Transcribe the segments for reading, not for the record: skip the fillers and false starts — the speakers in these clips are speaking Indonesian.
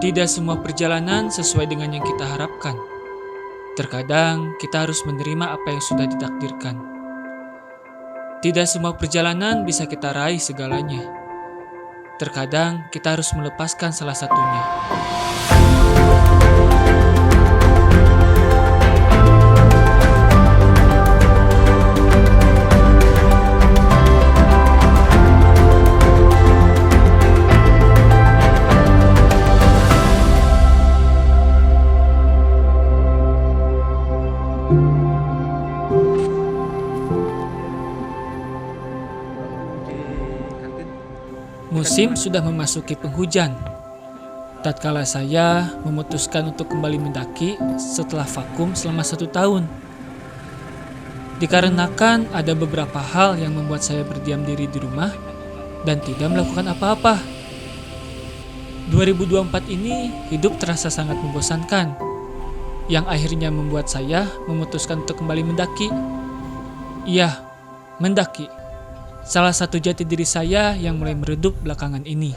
Tidak semua perjalanan sesuai dengan yang kita harapkan. Terkadang kita harus menerima apa yang sudah ditakdirkan. Tidak semua perjalanan bisa kita raih segalanya. Terkadang kita harus melepaskan salah satunya. Musim sudah memasuki penghujan. Tatkala saya memutuskan untuk kembali mendaki setelah vakum selama 1 tahun. Dikarenakan ada beberapa hal yang membuat saya berdiam diri di rumah dan tidak melakukan apa-apa. 2024 ini hidup terasa sangat membosankan, yang akhirnya membuat saya memutuskan untuk kembali mendaki. Iya, mendaki. Salah satu jati diri saya yang mulai meredup belakangan ini.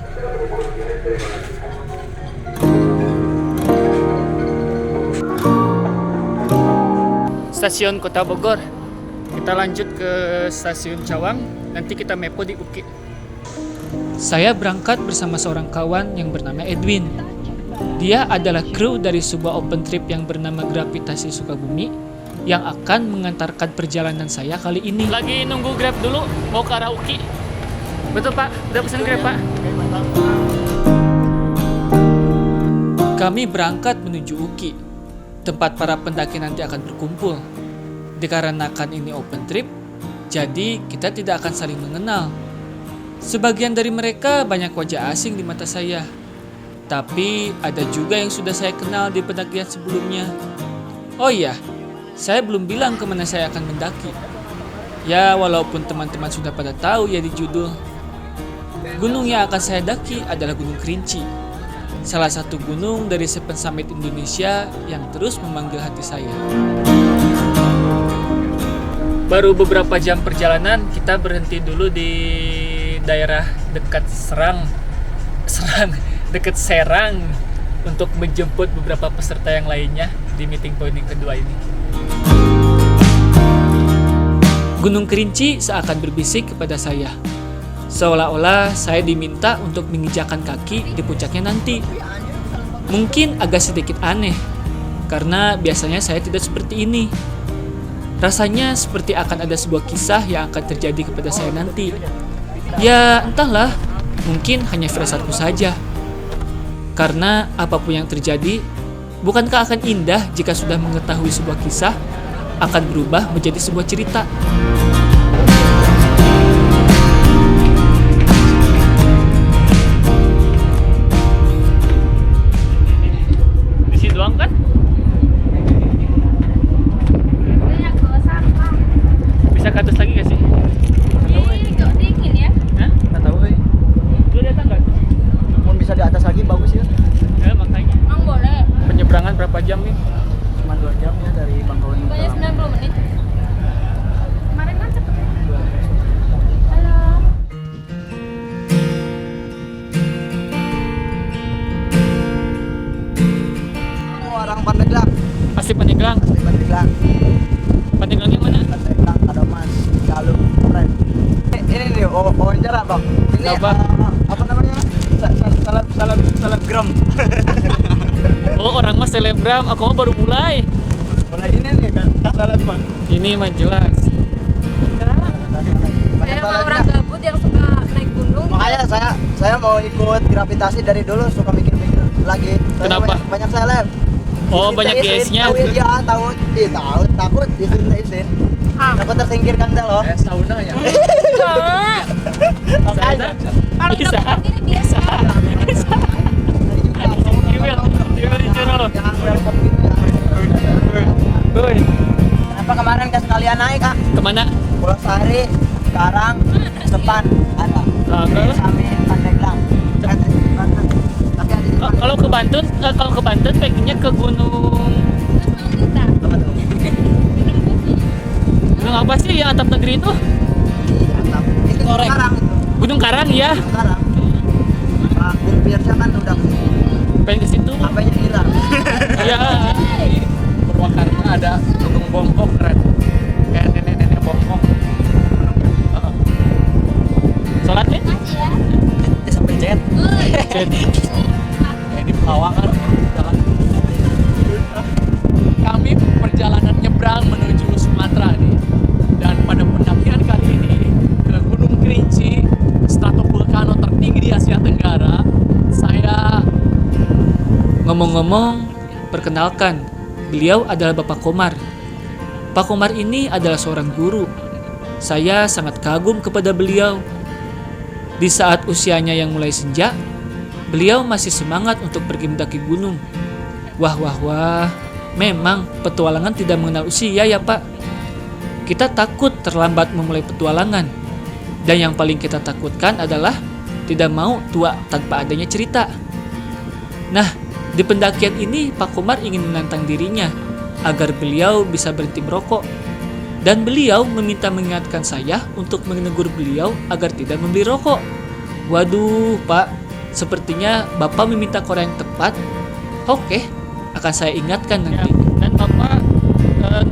Stasiun Kota Bogor. Kita lanjut ke Stasiun Cawang, nanti kita mepo di UKI. Saya berangkat bersama seorang kawan yang bernama Edwin. Dia adalah kru dari sebuah open trip yang bernama Gravitasi Sukabumi yang akan mengantarkan perjalanan saya kali ini. Lagi nunggu Grab dulu, mau ke arah UKI. Betul Pak, udah pesan Grab Pak. Kami berangkat menuju UKI, tempat para pendaki nanti akan berkumpul. Dikarenakan ini open trip, jadi kita tidak akan saling mengenal. Sebagian dari mereka banyak wajah asing di mata saya. Tapi ada juga yang sudah saya kenal di pendakian sebelumnya. Oh iya, saya belum bilang kemana saya akan mendaki. Ya, walaupun teman-teman sudah pada tahu ya di judul. Gunung yang akan saya daki adalah Gunung Kerinci. Salah satu gunung dari 7 Summit Indonesia yang terus memanggil hati saya. Baru beberapa jam perjalanan, kita berhenti dulu di daerah dekat dekat Serang untuk menjemput beberapa peserta yang lainnya di meeting point yang kedua ini. Gunung Kerinci seakan berbisik kepada saya. Seolah-olah saya diminta untuk menginjakan kaki di puncaknya nanti. Mungkin agak sedikit aneh, karena biasanya saya tidak seperti ini. Rasanya seperti akan ada sebuah kisah yang akan terjadi kepada saya nanti. Ya, entahlah, mungkin hanya firasatku saja. Karena apapun yang terjadi, bukankah akan indah jika sudah mengetahui sebuah kisah akan berubah menjadi sebuah cerita? Di sini doang kan? Bisa ke atas lagi gak sih? Kok dingin ya? Hah? Nggak tahu, Lu datang gak? mau bisa di atas lagi bagus ya. Ya makanya. Emang boleh. Penyeberangan berapa jam nih? Cuma 2 jam ya dari Bangkawan ke Bukannya Lampung. 90 menit. Kemarin kan cepet. Halo. Orang Pandeglang, Pasti Pandeglang. di Pandeglang, Pandeglangnya mana? Pandeglang ada Mas Galung keren. Ini nih wawancara bang. Ini Apa? apa namanya? Selebgram. Oh, orang mas selebgram, aku mah baru mulai. Mulai ini nih kan salah bang. Ini mah jelas. Saya sama orang gabut yang suka naik gunung. Makanya saya mau ikut gravitasi dari dulu, suka mikir-mikir lagi. Soalnya Kenapa? Banyak seleb. Oh, Izin, banyak izin, IS-nya. tahu ya, takut izin. Ah. Takut tersingkirkan deh loh. Sauna ya. Enggak. Makanya. Kalau Bisa. gabut ini biasa. Jangan welcome gitu ya. Woi, Kenapa kemarin gak sekalian naik kak? kemana? Pulau Sari, sekarang depan ada. Enggak lah. Kami Pandeglang. Banten. Tapi ada di depan. Kalau ke Banten pengennya ke gunung Gunung apa sih yang atap negeri itu? Iya, tapi itu Korek. sekarang itu. Gunung Gunung Karang ya. Sekarang Pak Bung Pirsya kan udah kesini. Pengen ke situ. HP-nya hilang. Iya. Purwakarta ada Gunung Bongkok keren. Kayak nenek-nenek bongkok. Sholat nih? Sampai jet. Kayak di Pekalongan jalan. Kami perjalanan nyebrang menuju Sumatera nih. Dan pada pendakian kali ini ke Gunung Kerinci, stratowulkano tertinggi di Asia Tenggara, saya Ngomong-ngomong, perkenalkan, beliau adalah Bapak Komar. Pak Komar ini adalah seorang guru. Saya sangat kagum kepada beliau. Di saat usianya yang mulai senja, beliau masih semangat untuk pergi mendaki gunung. Wah, wah, wah, memang petualangan tidak mengenal usia ya Pak. Kita takut terlambat memulai petualangan. Dan yang paling kita takutkan adalah tidak mau tua tanpa adanya cerita. Nah, di pendakian ini Pak Komar ingin menantang dirinya agar beliau bisa berhenti merokok. Dan beliau meminta mengingatkan saya untuk menegur beliau agar tidak membeli rokok. Waduh Pak, sepertinya Bapak meminta orang yang tepat. Oke, akan saya ingatkan nanti. Dan Bapak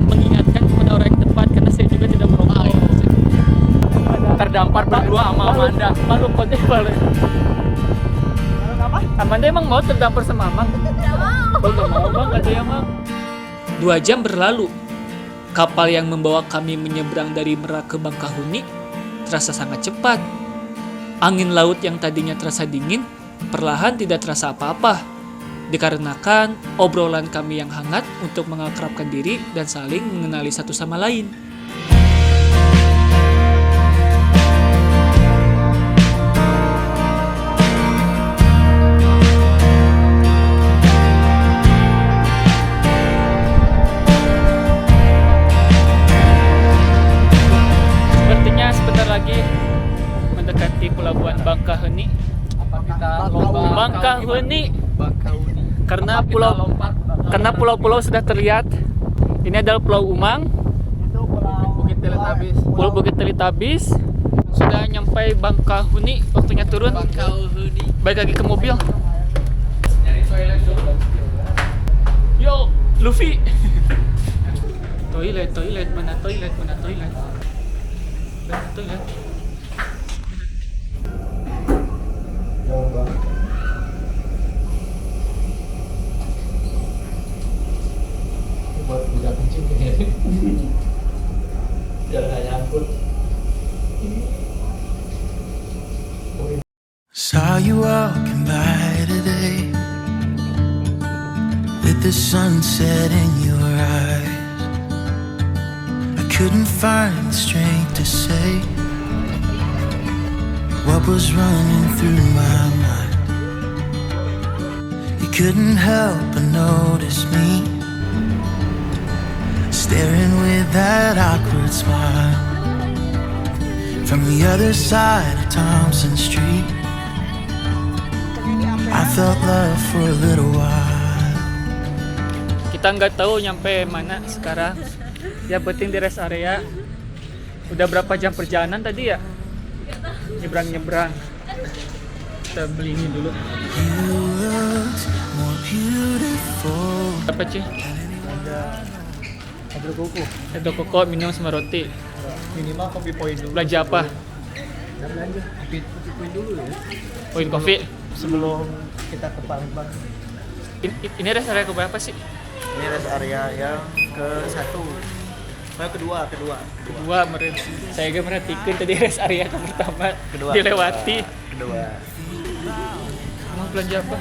mengingatkan kepada orang yang tepat karena saya juga tidak merokok. terdampar berdua sama Amanda. Malu kode balik. Amanda emang mau terdampar sama Amang? Tidak mau. Oh, gak mau Bang, ada ya Bang. 2 jam berlalu. Kapal yang membawa kami menyeberang dari Merak ke Bangkahuni terasa sangat cepat. Angin laut yang tadinya terasa dingin, perlahan tidak terasa apa-apa. Dikarenakan obrolan kami yang hangat untuk mengakrabkan diri dan saling mengenali satu sama lain. Sepertinya sebentar lagi mendekati pelabuhan Bangkahuni. Apa kita lomba Bangkahuni. Bangkahuni. Karena Apa kita pulau lompat? karena pulau-pulau sudah terlihat. Ini adalah Pulau Umang, Bukit Teletabis. Pulau Bukit Teletabis. Sudah nyampe Bangkahuni, waktunya turun. Bangkahuni. Balik lagi ke mobil. Nyari toilet dulu. Yo, Luffy. Toilet, mana toilet? Mana toilet? Buat budak kecil kayaknya. Biar nggak nyangkut. Saw you walking by today, with the sunset in your eyes. I couldn't find the strength to say what was running through my mind. You couldn't help but notice me, staring with that awkward smile from the other side of Thompson Street. I felt love for a little while. Kita nggak tahu nyampe mana sekarang. Ya penting di rest area. Udah berapa jam perjalanan tadi ya? Nyebrang. Kita beli ini dulu. You looked more beautiful. Apa sih? Ada koko minum sama roti. Minimal kopi poin dulu. Belanja apa? Kopi poin dulu ya. Poin kopi. Sebelum kita ke Palembang. Ini rest area keberapa sih? Ini rest area yang ke-1. Kedua. Meren. Saya gak merhatikan tadi rest area yang pertama Kedua. dilewati. Kedua. Mau belanja apa?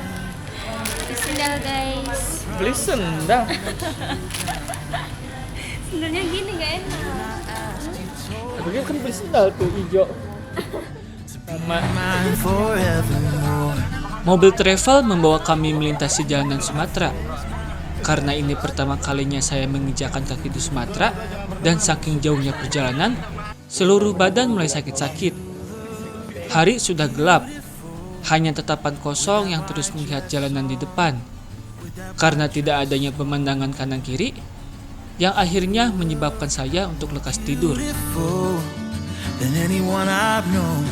Sendal guys. Beli sendal. Sendalnya gini gak enak. Aku kan beli sendal tuh hijau. Sama. Mine forevermore. Mobil travel membawa kami melintasi jalanan Sumatera. Karena ini pertama kalinya saya menginjakan kaki di Sumatera dan saking jauhnya perjalanan, seluruh badan mulai sakit-sakit. Hari sudah gelap, hanya tatapan kosong yang terus melihat jalanan di depan. Karena tidak adanya pemandangan kanan kiri, yang akhirnya menyebabkan saya untuk lekas tidur. Beautiful than anyone I've known.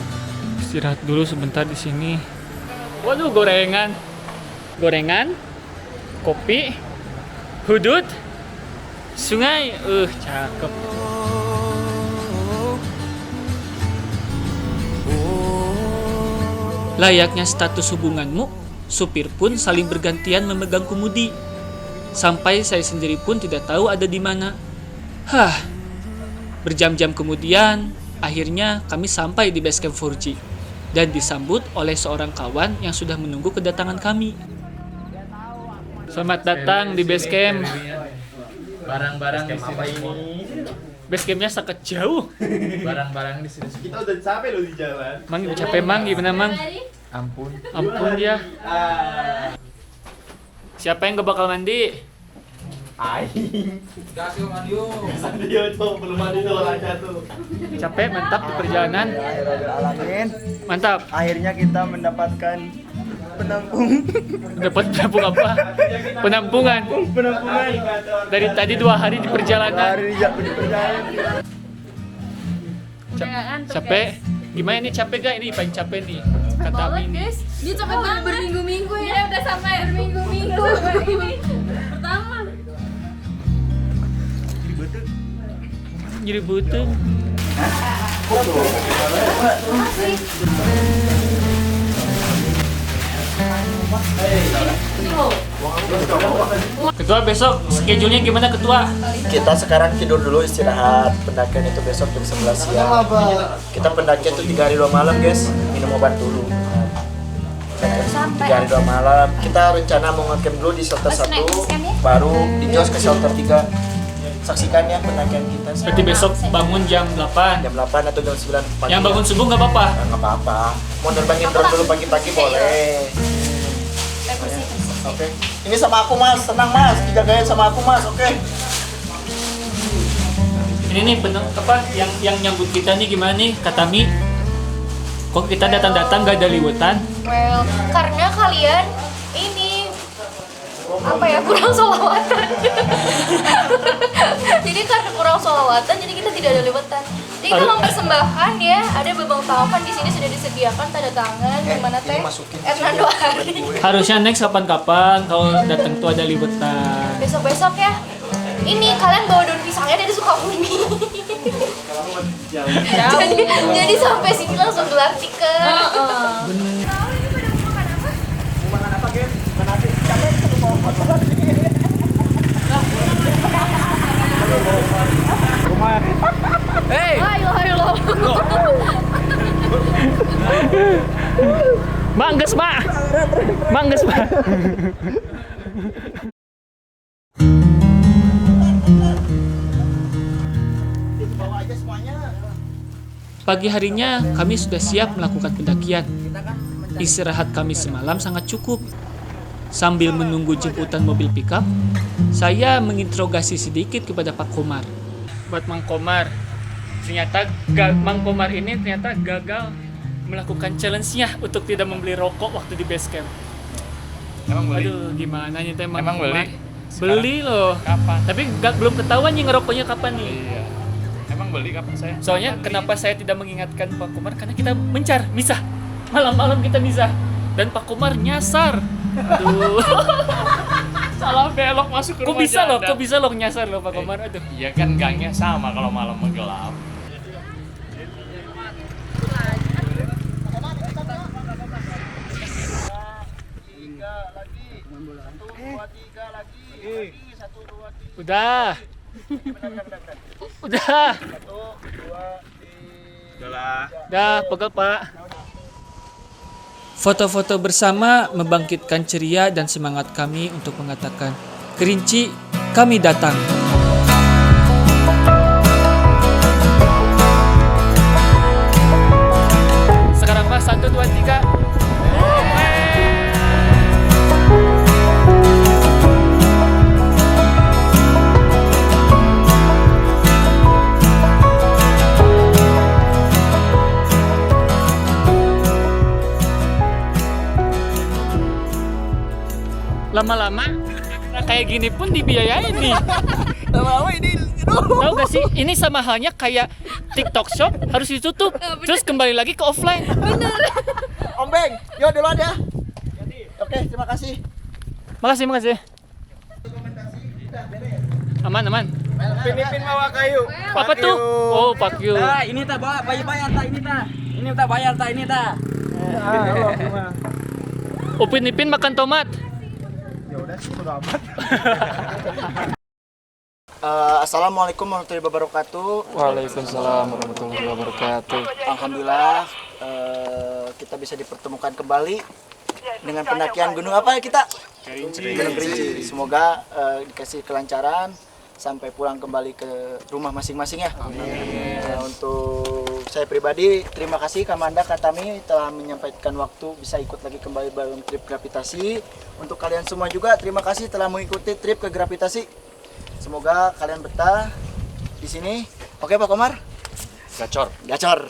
Istirahat dulu sebentar di sini. Waduh, gorengan. Gorengan, kopi, hudut, sungai. Cakep. Layaknya status hubunganmu, supir pun saling bergantian memegang kemudi. Sampai saya sendiri pun tidak tahu ada di mana. Berjam-jam kemudian, akhirnya kami sampai di base camp 4G dan disambut oleh seorang kawan yang sudah menunggu kedatangan kami. Selamat datang di base camp. Barang-barang di sini. Base campnya sangat jauh. Barang-barang di sini. Kita udah capek loh di jalan. Mang capek mang, gimana mang? Ampun. Ampun ya. Siapa yang gak bakal mandi? Aing. Sandio tuh belum mandi tuh orangnya tuh. Capek, mantap di perjalanan. Alamin. Mantap. Akhirnya kita mendapatkan penampung. Dapat penampung apa? Penampungan. Penampungan. Dari tadi 2 hari di perjalanan. Hari di perjalanan. Capek. Gimana ini capek gak? Ini paling capek nih. Kata Amin. Guys, dia capek banget berminggu-minggu ya. Udah sampai berminggu-minggu. Pertama. Jadi buteng. Ketua, besok schedule-nya gimana Ketua? Kita sekarang tidur dulu, istirahat. Pendakian itu besok jam 11 siang. Kita pendakian itu 3 hari 2 malam guys. Minum obat dulu. 3 hari 2 malam. Kita rencana mau ngecamp dulu di shelter 1, baru di jos ke shelter 3. Saksikan ya pendakian kita. Berarti besok bangun jam 8. Jam 8 atau jam 9 pagi. Yang bangun subuh nggak apa-apa? Nggak apa-apa. Mau nerbangin drone dulu pagi-pagi boleh. Oke. Ini sama aku mas, tenang mas. Dijagain sama aku mas, oke. Ini nih apa yang nyambut kita nih gimana nih kata Mi? Kok kita datang-datang gak ada liwetan? Well, karena kalian ini apa ya, kurang sholawatan. Jadi karena kurang sholawatan, jadi kita tidak ada liwetan. Jadi kita mempersembahkan ya, ada bebang tawakan di sini sudah disediakan tanda tangan, gimana teh? Hernando Ari. Harusnya next kapan-kapan kalau datang tuh ada liwetan. Besok-besok ya. Ini kalian bawa daun pisangnya dari Sukabumi. jadi sampai sini langsung gelar tiket. Makan apa guys? Nasi capek satu mau makan. Ayo. Mangges, Mak. Mangges, Mak. Bawa aja semuanya. Pagi harinya kami sudah siap melakukan pendakian. Istirahat kami semalam sangat cukup. Sambil menunggu jemputan mobil pickup, saya menginterogasi sedikit kepada Pak Komar. Buat Mang Komar, ternyata Mang Komar ini ternyata gagal melakukan challenge-nya untuk tidak membeli rokok waktu di base camp. Emang beli? Aduh, gimana nih Mang Emang Komar? beli? Beli loh. Kapan? Tapi belum ketahuan nih ngerokoknya kapan nih. Iya. Emang beli kapan saya? Soalnya kenapa saya tidak mengingatkan Pak Komar? Karena kita mencar, misah. Malam-malam kita misah. Dan Pak Komar nyasar. Aduh. Salah belok masuk ke Kok rumah bisa loh? janda. Kok bisa loh nyasar loh Pak Komar? Aduh. Iya kan gangnya sama kalau malam menggelap. Udah. Udah. Udah, pegel Pak. Foto-foto bersama membangkitkan ceria dan semangat kami untuk mengatakan, Kerinci, kami datang. Sekarang Mas, 1, 2, 3. Lama-lama kayak gini pun dibiayain nih. Lama-lama ini Tahu gak sih, ini sama halnya kayak TikTok Shop harus ditutup, terus kembali lagi ke offline. Om Beng, yuk duluan ya. Oke, terima kasih. Makasih. Aman. Pin bawa kayu. Apa tuh? Oh, Pak Yu. Ini tak bawa bayar tak ini tak. Ini tak bayar tak ini tak. Upin Ipin makan tomat. Assalamualaikum warahmatullahi wabarakatuh. Waalaikumsalam warahmatullahi wabarakatuh. Alhamdulillah kita bisa dipertemukan kembali dengan pendakian gunung apa ya kita? Gunung Kerinci. Semoga dikasih kelancaran sampai pulang kembali ke rumah masing-masing ya. Untuk saya pribadi terima kasih Kamanda Katami telah menyampaikan waktu bisa ikut lagi kembali dalam trip gravitasi. Untuk kalian semua juga terima kasih telah mengikuti trip ke gravitasi. Semoga kalian betah di sini. Oke Pak Komar? Gacor.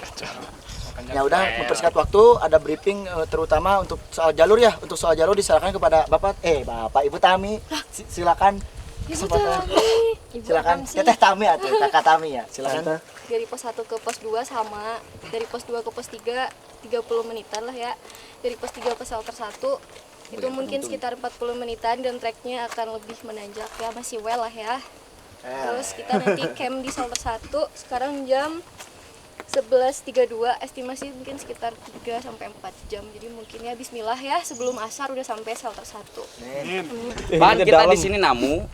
Ya udah mempersingkat waktu ada briefing terutama untuk soal jalur ya. Untuk soal jalur diserahkan kepada Bapak Ibu Tami. Silakan. Silakan. Teteh Tami atau Kakak Tami ya. Silakan. Dari pos 1 ke pos 2 sama, dari pos 2 ke pos 3 30 menitan lah ya. Dari pos 3 ke shelter 1 itu mungkin sekitar 40 menitan dan treknya akan lebih menanjak ya, masih well lah ya. Terus kita nanti camp di shelter 1 sekarang jam 11.32, estimasi mungkin sekitar 3 sampai 4 jam. Jadi mungkin ya bismillah ya sebelum asar udah sampai shelter 1. Bahan kita di sini namu,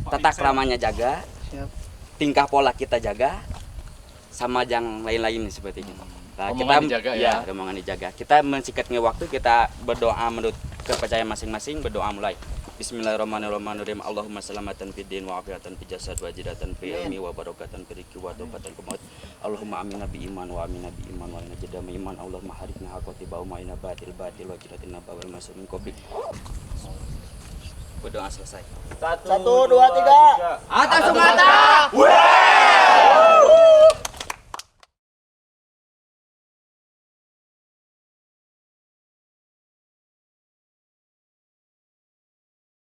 tata keramanya jaga, tingkah pola kita jaga, sama yang lain-lain seperti itu. Nah, Omongan dijaga ya. Omongan dijaga. Kita mensikatnya waktu, kita berdoa menurut kepercayaan masing-masing, berdoa mulai. Bismillahirrahmanirrahim. Allahumma salamatan fid din wa afiatan fid jasad wa jidatan fi ilmi wa barakatan fi rizqi wa tawbatan kumaut. Allahumma amina bi iman wa amina bi iman wa inna jadama iman. Allahumma harikna haqqati ba wa inna batil wa jinatina ba wal masmin qabik. Berdoa selesai. 1, 2, 3. Atas Sumatera.